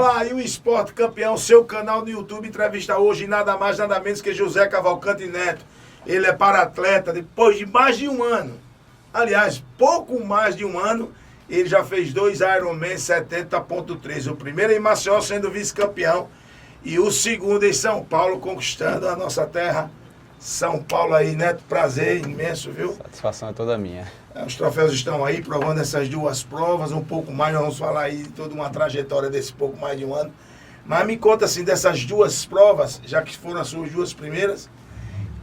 falar, e o Esporte Campeão, seu canal no YouTube, entrevista hoje nada mais, nada menos que José Cavalcante Neto. Ele é para-atleta depois de mais de um ano. Aliás, pouco mais de um ano, ele já fez 2 Ironman 70.3. O primeiro em Maceió sendo vice-campeão e o segundo em São Paulo, conquistando a nossa terra. São Paulo aí, Neto, prazer imenso, viu? Satisfação é toda minha. Os troféus estão aí, provando essas duas provas, um pouco mais, nós vamos falar aí de toda uma trajetória desse pouco mais de um ano. Mas me conta assim, dessas duas provas, já que foram as suas duas primeiras,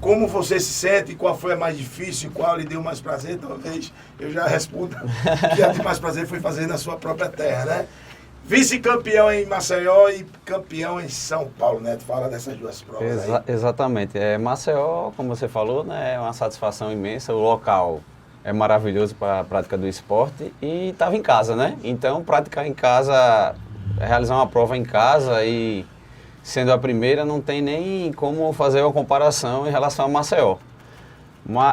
como você se sente, qual foi a mais difícil, qual lhe deu mais prazer, talvez eu já respondo que a de mais prazer foi fazer na sua própria terra, né? Vice-campeão em Maceió e campeão em São Paulo, né? Tu fala dessas duas provas aí. Exatamente. Maceió, como você falou, né, é uma satisfação imensa. O local é maravilhoso para a prática do esporte e estava em casa, né? Então, praticar em casa, realizar uma prova em casa e sendo a primeira, não tem nem como fazer uma comparação em relação a Maceió.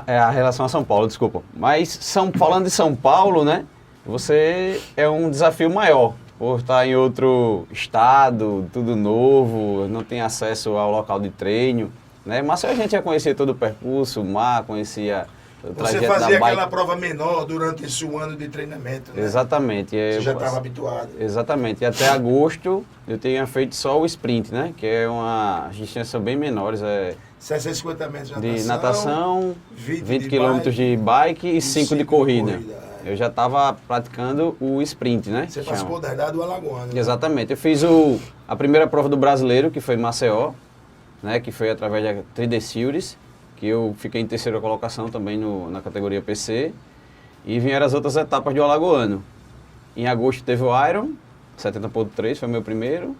A relação a São Paulo, desculpa. Mas falando de São Paulo, né? Você é um desafio maior. Por estar em outro estado, tudo novo, não tem acesso ao local de treino, né? Mas a gente já conhecia todo o percurso, o mar, conhecia o trajeto da bike. Você fazia aquela prova menor durante esse um ano de treinamento, né? Exatamente. Você já estava habituado. Exatamente. E até agosto eu tinha feito só o sprint, né? Que é uma distância bem menores. 650 metros de natação, 20 km de bike e 5 de corrida. Eu já estava praticando o sprint, né? Você participou da idade do Alagoano. Né? Exatamente. Eu fiz a primeira prova do brasileiro, que foi em Maceió, né? Que foi através da 3D Series, que eu fiquei em terceira colocação também na categoria PC. E vieram as outras etapas do Alagoano. Em agosto teve o Iron, 70.3, foi o meu primeiro.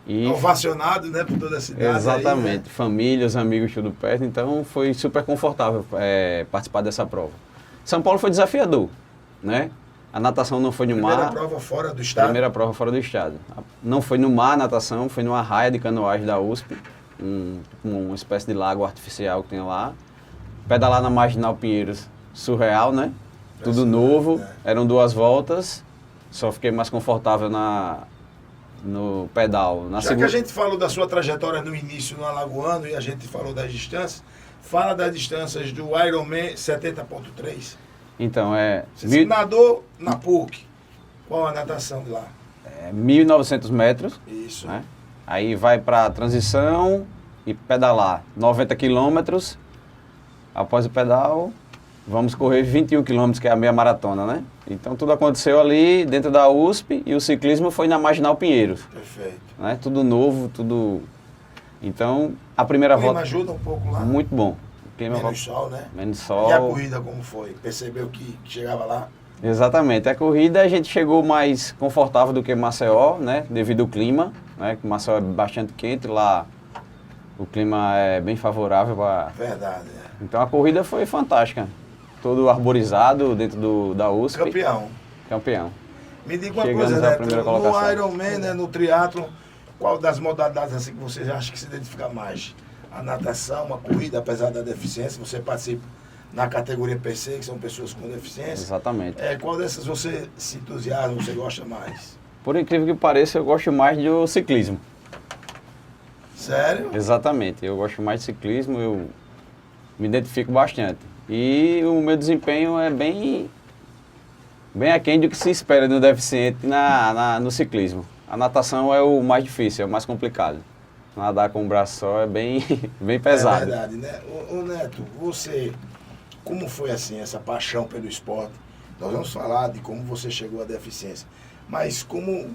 E ovacionado, né, por toda a cidade. Exatamente. Aí, né? Família, os amigos, tudo perto. Então foi super confortável participar dessa prova. São Paulo foi desafiador, né? A natação não foi no mar. Primeira prova fora do estado? Primeira prova fora do estado. Não foi no mar a natação, foi numa raia de canoagem da USP, uma espécie de lago artificial que tem lá. Pedalar na Marginal Pinheiros, surreal, né? Tudo novo, eram 2 voltas, só fiquei mais confortável no pedal. Que a gente falou da sua trajetória no início no Alagoano e a gente falou das distâncias, fala das distâncias do Ironman 70.3. Então, Você nadou na PUC. Qual a natação de lá? 1.900 metros. Isso. Né? Aí vai para transição e pedalar 90 quilômetros. Após o pedal, vamos correr 21 quilômetros, que é a meia maratona, né? Então, tudo aconteceu ali dentro da USP e o ciclismo foi na Marginal Pinheiros. Perfeito. Né? Tudo novo, tudo... Então, a primeira volta... O clima ajuda um pouco lá? Muito bom. Menos sol, né? Menos sol. E a corrida como foi? Percebeu que chegava lá? Exatamente. A corrida a gente chegou mais confortável do que Maceió, né? Devido ao clima, né? Que Maceió é bastante quente, lá o clima é bem favorável. Verdade, Então a corrida foi fantástica. Todo arborizado dentro da USP. Campeão. Me diga uma coisa, Neto, no Ironman, né, no triatlon, qual das modalidades assim que você acha que se identifica mais? A natação, a corrida, apesar da deficiência, você participa na categoria PC, que são pessoas com deficiência. Exatamente. Qual dessas você se entusiasma, você gosta mais? Por incrível que pareça, eu gosto mais do ciclismo. Sério? Exatamente. Eu gosto mais de ciclismo, eu me identifico bastante. E o meu desempenho é bem aquém do que se espera do deficiente no ciclismo. A natação é o mais difícil, é o mais complicado. Nadar com o braço só é bem pesado. É verdade, né? Ô Neto, você, como foi assim, essa paixão pelo esporte? Nós vamos falar de como você chegou à deficiência, mas como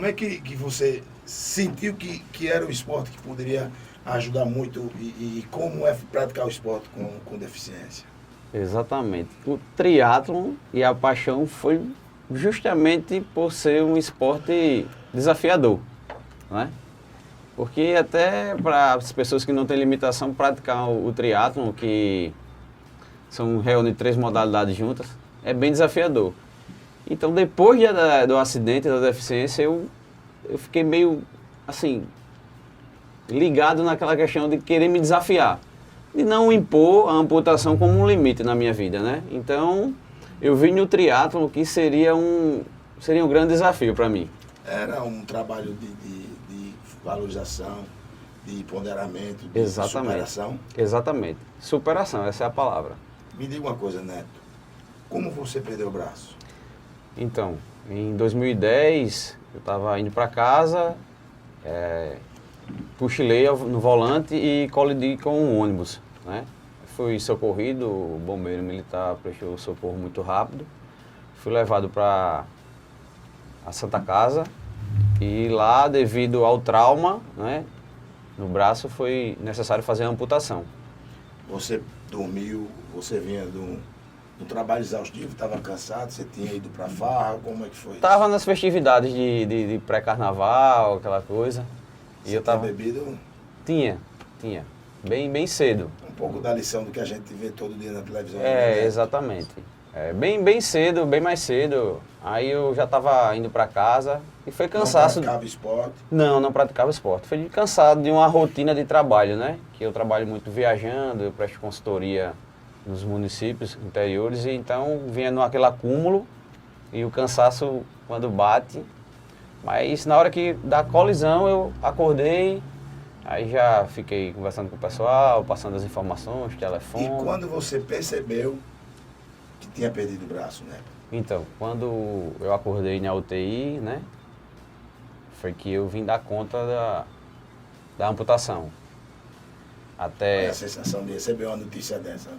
é que você sentiu que era o esporte que poderia ajudar muito e como é praticar o esporte com deficiência? Exatamente. O triatlon e a paixão foi justamente por ser um esporte desafiador, né? Porque até para as pessoas que não têm limitação, praticar o triatlon, que reúne 3 modalidades juntas, é bem desafiador. Então, depois do acidente, da deficiência, eu fiquei meio, assim, ligado naquela questão de querer me desafiar. De não impor a amputação como um limite na minha vida, né? Então, eu vi no triatlon que seria um grande desafio para mim. Era um trabalho de valorização, de ponderamento, de Exatamente. superação. Exatamente. Superação, essa é a palavra. Me diga uma coisa, Neto. Como você perdeu o braço? Então, em 2010, eu estava indo para casa, cochilei no volante e colidi com um ônibus, né? Fui socorrido, o bombeiro militar prestou socorro muito rápido. Fui levado para a Santa Casa e lá, devido ao trauma, né, no braço, foi necessário fazer a amputação. Você dormiu, você vinha do trabalho exaustivo, estava cansado, você tinha ido para farra, como é que foi? Tava nas festividades de pré-carnaval, aquela coisa. Você eu tava tinha bebido Tinha. Bem cedo. um pouco da lição do que a gente vê todo dia na televisão. Exatamente. Bem cedo, bem mais cedo. Aí eu já estava indo para casa e foi cansaço. Não praticava esporte? Não praticava esporte. Foi cansado de uma rotina de trabalho, né? Que eu trabalho muito viajando, eu presto consultoria nos municípios interiores, e então vinha naquele acúmulo e o cansaço quando bate. Mas na hora que da colisão eu acordei, aí já fiquei conversando com o pessoal, passando as informações, telefone. E quando você percebeu que tinha perdido o braço, né? Então, quando eu acordei na UTI, né, foi que eu vim dar conta da amputação. Qual é a sensação de receber uma notícia dessa?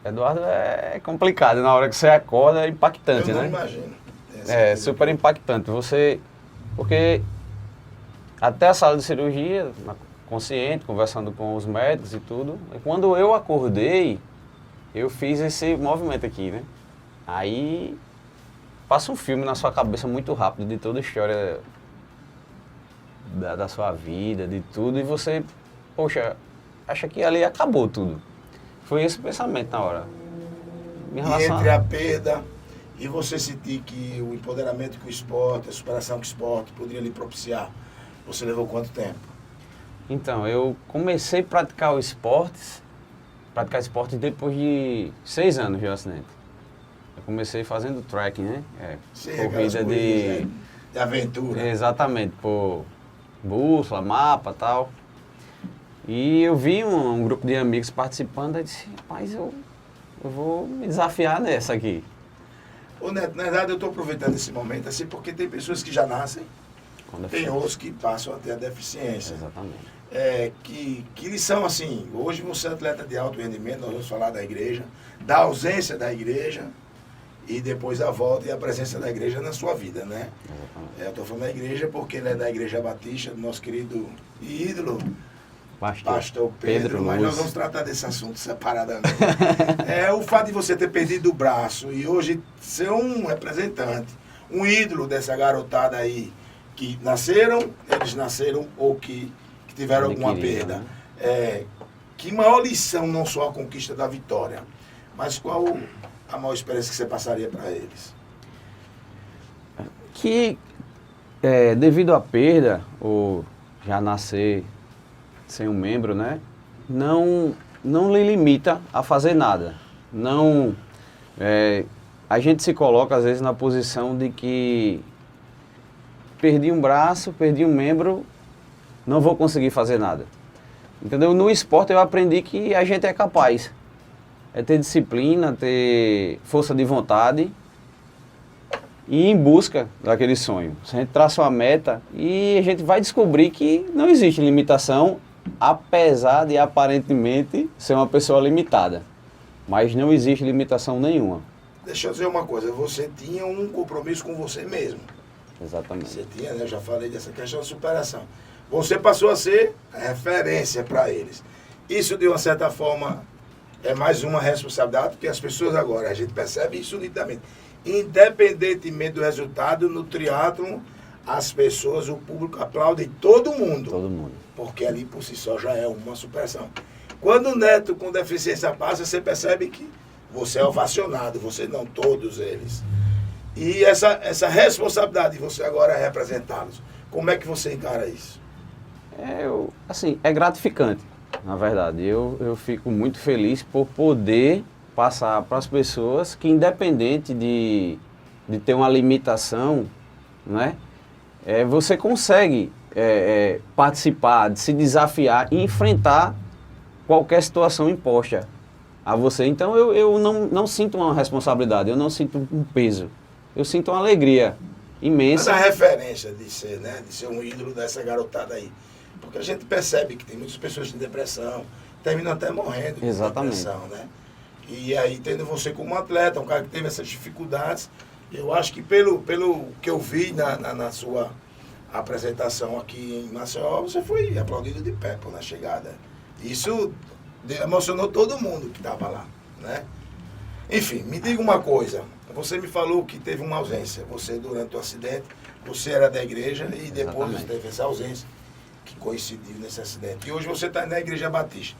Eduardo, é complicado, na hora que você acorda é impactante, Eu não né? imagino. Super impactante. Porque até a sala de cirurgia, consciente, conversando com os médicos e tudo, e quando eu acordei, eu fiz esse movimento aqui, né? Aí passa um filme na sua cabeça muito rápido de toda a história da sua vida, de tudo, e você, poxa, acha que ali acabou tudo. Foi esse o pensamento na hora. E entre a perda e você sentir que o empoderamento que o esporte, a superação que o esporte poderia lhe propiciar, você levou quanto tempo? Então, eu comecei a praticar esporte depois de 6 anos de acidente. Eu comecei fazendo trekking, né? Corrida de aventura. Exatamente, por bússola, mapa e tal. E eu vi um grupo de amigos participando, e disse, rapaz, eu vou me desafiar nessa aqui. Ô Neto, na verdade eu estou aproveitando esse momento assim, porque tem pessoas que já nascem, tem outros que passam a ter a deficiência. Exatamente. Que eles são assim, hoje você é atleta de alto rendimento, nós vamos falar da igreja, da ausência da igreja e depois a volta e a presença da igreja na sua vida, né? Eu estou falando da igreja porque ele é da Igreja Batista, do nosso querido ídolo, Pastor Pedro, mas nós vamos tratar desse assunto separadamente. O fato de você ter perdido o braço e hoje ser um representante, um ídolo dessa garotada aí, que eles nasceram ou que tiveram alguma perda. Né? Que maior lição, não só a conquista da vitória, mas qual a maior experiência que você passaria para eles? Que devido à perda, ou já nascer sem um membro, né, não lhe limita a fazer nada. Não, a gente se coloca às vezes na posição de que perdi um braço, perdi um membro, não vou conseguir fazer nada. Entendeu? No esporte eu aprendi que a gente é capaz. É ter disciplina, ter força de vontade e ir em busca daquele sonho. A gente traça uma meta e a gente vai descobrir que não existe limitação, apesar de aparentemente ser uma pessoa limitada. Mas não existe limitação nenhuma. Deixa eu dizer uma coisa, você tinha um compromisso com você mesmo. Exatamente. Você tinha, né? Eu já falei dessa questão de superação. Você passou a ser a referência para eles. Isso, de uma certa forma, é mais uma responsabilidade, porque as pessoas agora, a gente percebe isso nitidamente. Independentemente do resultado, no triatlon, as pessoas, o público aplaude todo mundo. Todo mundo. Porque ali por si só já é uma superação. Quando o Neto com deficiência passa, você percebe que você é ovacionado, você não todos eles. E essa responsabilidade de você agora representá-los, como é que você encara isso? É gratificante, na verdade. Eu fico muito feliz por poder passar para as pessoas que, independente de ter uma limitação, né, você consegue participar, se desafiar e enfrentar qualquer situação imposta a você. Então eu não sinto uma responsabilidade, eu não sinto um peso, eu sinto uma alegria imensa. Mas a referência de ser, né, de ser um ídolo dessa garotada aí. Porque a gente percebe que tem muitas pessoas com depressão, terminam até morrendo de depressão, né? E aí, tendo você como atleta, um cara que teve essas dificuldades, eu acho que pelo que eu vi na sua apresentação aqui em Maceió, você foi aplaudido de pé na chegada. Isso emocionou todo mundo que estava lá, né? Enfim, me diga uma coisa. Você me falou que teve uma ausência. Você, durante o acidente, você era da igreja e depois você teve essa ausência que coincidiu nesse acidente. E hoje você está na Igreja Batista.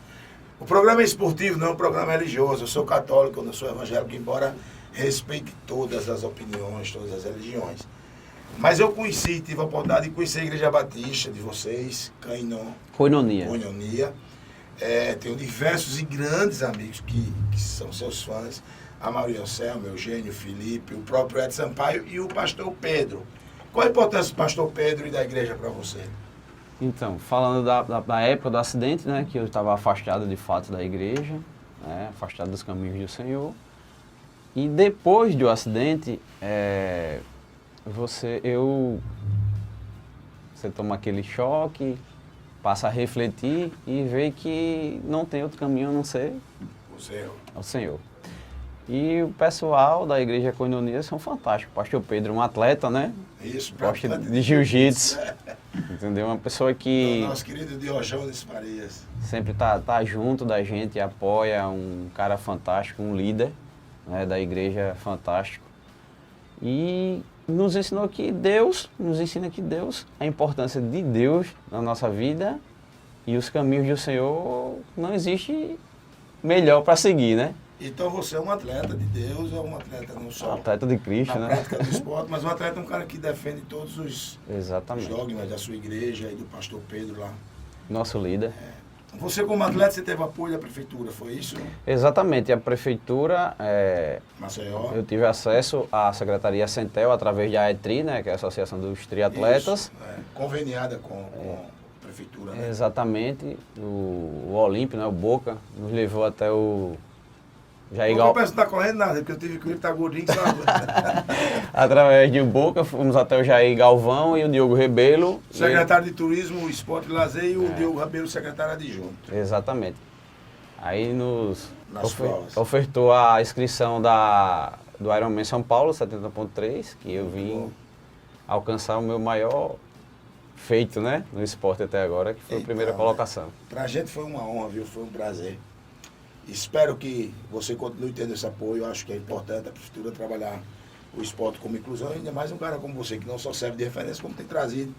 O programa é esportivo, não é um programa religioso. Eu sou católico, eu não sou evangélico, embora respeite todas as opiniões, todas as religiões. Mas eu conheci, tive a oportunidade de conhecer a Igreja Batista de vocês, Koinonia. Tenho diversos e grandes amigos que são seus fãs. A Maria Anselmo, Eugênio, Felipe, o próprio Edson Sampaio e o pastor Pedro. Qual a importância do pastor Pedro e da igreja para você? Então, falando da época do acidente, né, que eu estava afastado de fato da igreja, né, afastado dos caminhos do Senhor. E depois do acidente, você toma aquele choque, passa a refletir e vê que não tem outro caminho a não ser o Senhor. E o pessoal da Igreja Koinonia são fantásticos. O pastor Pedro, um atleta, né? Isso, gosta de jiu-jitsu. Entendeu? Uma pessoa que... Nosso querido Diogenes Farias. Sempre tá junto da gente, apoia, um cara fantástico, um líder, né, da igreja fantástico. E nos ensina que Deus, a importância de Deus na nossa vida e os caminhos do Senhor não existe melhor para seguir, né? Então você é um atleta de Deus, é um atleta não só atleta de Cristo, na né? prática do esporte, mas um atleta é um cara que defende todos os dogmas da sua igreja e do pastor Pedro lá. Nosso líder. Você como atleta, você teve apoio da prefeitura, foi isso? Exatamente, a prefeitura, Maceió. Eu tive acesso à Secretaria Centel através da AETRI, né, que é a Associação dos Triatletas. Isso, conveniada com a prefeitura, né? Exatamente, o Olímpio, né, o Boca, nos levou até o Jair Galvão. Não está correndo nada, porque eu tive que ele tá gordinho, sabe? Através de Boca, fomos até o Jair Galvão e o Diogo Rebelo. Secretário de Turismo, Esporte e Lazer e o Diogo Rebelo, secretário adjunto. Exatamente. Aí nos provas. Ofertou a inscrição do Ironman São Paulo, 70.3, que eu vim alcançar o meu maior feito, né, no esporte até agora, que foi a primeira colocação. Pra gente foi uma honra, viu? Foi um prazer. Espero que você continue tendo esse apoio. Eu acho que é importante a prefeitura trabalhar o esporte como inclusão, ainda mais um cara como você, que não só serve de referência, como tem trazido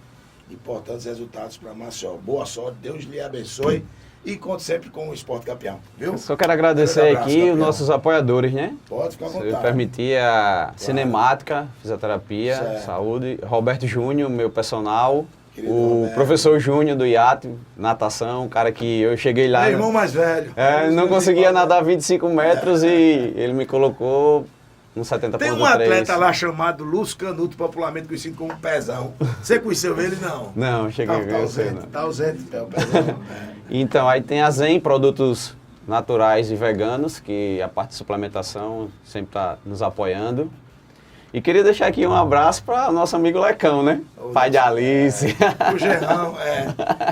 importantes resultados para Maceió. Boa sorte, Deus lhe abençoe e conte sempre com o Esporte Campeão, viu? Eu só quero agradecer aqui os nossos apoiadores, né? Pode ficar à vontade. Se permitir, a Cinemática, Fisioterapia, Saúde, Roberto Júnior, meu personal, o professor Júnior do IAT, natação, um cara que eu cheguei lá... Meu irmão mais velho. Não conseguia nadar 25 metros e ele me colocou no 70.3. Tem um atleta lá chamado Lúcio Canuto, popularmente conhecido como Pezão. Você conheceu ele, não? Não, cheguei a conhecer, não. Tá ausente, o Pezão. Então, aí tem a Zen, produtos naturais e veganos, que a parte de suplementação sempre está nos apoiando. E queria deixar aqui um abraço para o nosso amigo Lecão, né? Pai de Alice. O Gerrão,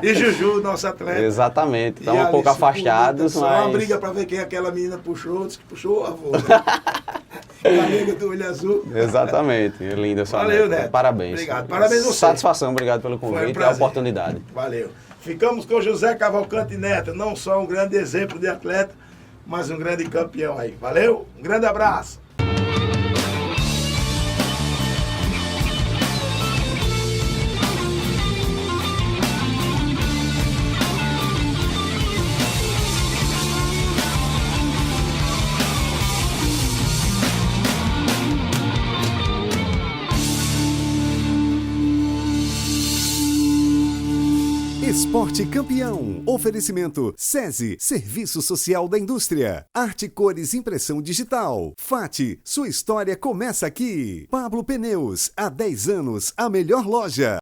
E Juju, nosso atleta. Exatamente. Estão um pouco afastados, Só mas... uma briga para ver quem aquela menina puxou, disse que puxou o avô. A amiga do Olho Azul. Exatamente. Linda sua Valeu, Neto. Parabéns. Obrigado. Parabéns a você. Satisfação, obrigado pelo convite e a oportunidade. Valeu. Ficamos com José Cavalcante Neto, não só um grande exemplo de atleta, mas um grande campeão aí. Valeu? Um grande abraço. Esporte Campeão. Oferecimento SESI, Serviço Social da Indústria. Arte Cores Impressão Digital. FAT, sua história começa aqui. Pablo Pneus, há 10 anos, a melhor loja.